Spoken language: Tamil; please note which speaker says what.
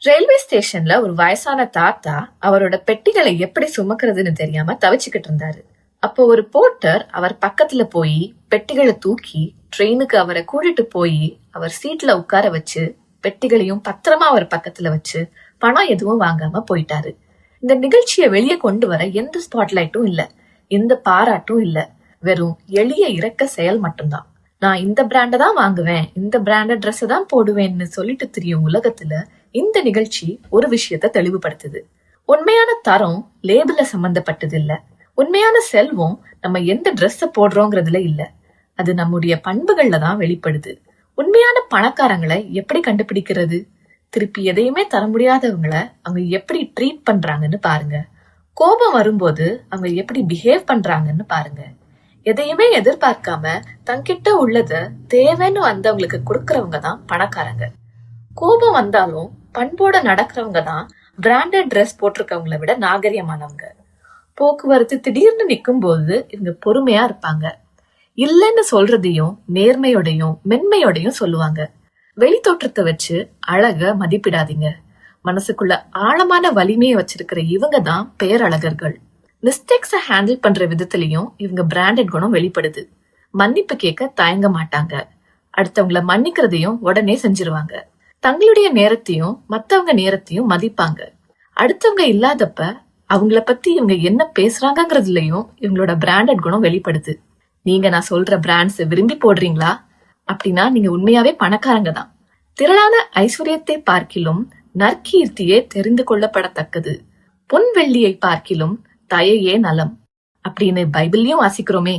Speaker 1: ரயில்வே ஸ்டேஷன்ல ஒரு வயசான தாத்தா அவரோட பெட்டிகளை எப்படி சுமக்கிறதுன்னு தெரியாம தவிச்சுக்கிட்டு இருந்தாரு. அப்போ ஒரு போர்ட்டர் அவர் பக்கத்துல போய் பெட்டிகளை தூக்கி ட்ரெயினுக்கு அவரை கூட்டிட்டு போய் அவர் சீட்ல உட்கார வச்சு பெட்டிகளையும் பத்திரமா அவர் பக்கத்துல வச்சு பணம் எதுவும் வாங்காம போயிட்டாரு. இந்த நிகழ்ச்சியை வெளியே கொண்டு வர எந்த ஸ்பாட்லைட்டும் இல்ல, எந்த பாராட்டும் இல்ல, வெறும் எளிய இறக்க செயல் மட்டும்தான். நான் இந்த பிராண்ட தான் வாங்குவேன், இந்த பிராண்ட ட்ரெஸ் தான் போடுவேன்னு சொல்லிட்டு தெரியும் உலகத்துல இந்த நிகழ்ச்சி ஒரு விஷயத்த தெளிவுபடுத்துது. உண்மையான தரம் லேபிள்ல சம்பந்தப்பட்டது இல்ல, உண்மையான செல்வம் நம்ம எந்த ட்ரெஸ்ஸ போடுறோங்கிறதுல இல்ல, அது நம்முடைய பண்புகள்ல தான் வெளிப்படுது. உண்மையான பணக்காரங்களை எப்படி கண்டுபிடிக்கிறது? திருப்பி எதையுமே தர முடியாதவங்களை அவங்க எப்படி ட்ரீட் பண்றாங்கன்னு பாருங்க. கோபம் வரும்போது அவங்க எப்படி பிஹேவ் பண்றாங்கன்னு பாருங்க. எதையுமே எதிர்பார்க்காம தங்கிட்ட உள்ளத தேவைன்னு வந்தவங்களுக்கு கொடுக்கறவங்க தான் பணக்காரங்க. கோபம் வந்தாலும் பண்போட நடக்கிறவங்க தான் பிராண்டட் ட்ரெஸ் போட்டிருக்கவங்களை விட நாகரிகமானவங்க. போக்குவரத்து திடீர்னு நிக்கும் போது இவங்க பொறுமையா இருப்பாங்க. இல்லைன்னு சொல்றதையும் நேர்மையோடையும் மென்மையோடையும் சொல்லுவாங்க. வெளி தோற்றத்தை வச்சு அழக மதிப்பிடாதீங்க. மனசுக்குள்ள ஆழமான வலிமையை வச்சிருக்கிற இவங்க தான் பேரழகர்கள். மிஸ்டேக்ஸ ஹேண்டில் பண்ற விதத்திலையும் இவங்க பிராண்டட் குணம் வெளிப்படுது. மன்னிப்பு கேட்க தயங்க மாட்டாங்க. அடுத்தவங்கள மன்னிக்கிறதையும் உடனே செஞ்சிருவாங்க. தங்களுடைய நேரத்தையும் மத்தவங்க நேரத்தையும் மதிப்பாங்க. அடுத்தவங்க இல்லாதப்ப அவங்கள பத்தி இவங்க என்ன பேசுறாங்கிறதுலயும் இவங்களோட பிராண்டட் குணம் வெளிப்படுது. நீங்க நான் சொல்ற பிராண்ட்ஸ் விரும்பி போடுறீங்களா? அப்படின்னா நீங்க உண்மையாவே பணக்காரங்க தான். திரளான ஐஸ்வர்யத்தை பார்க்கிலும் நற்கீர்த்தியே தெரிந்து கொள்ளப்படத்தக்கது. பொன் வெள்ளியை பார்க்கிலும் தயையே நலம் அப்படின்னு பைபிள்லயும் வாசிக்கிறோமே.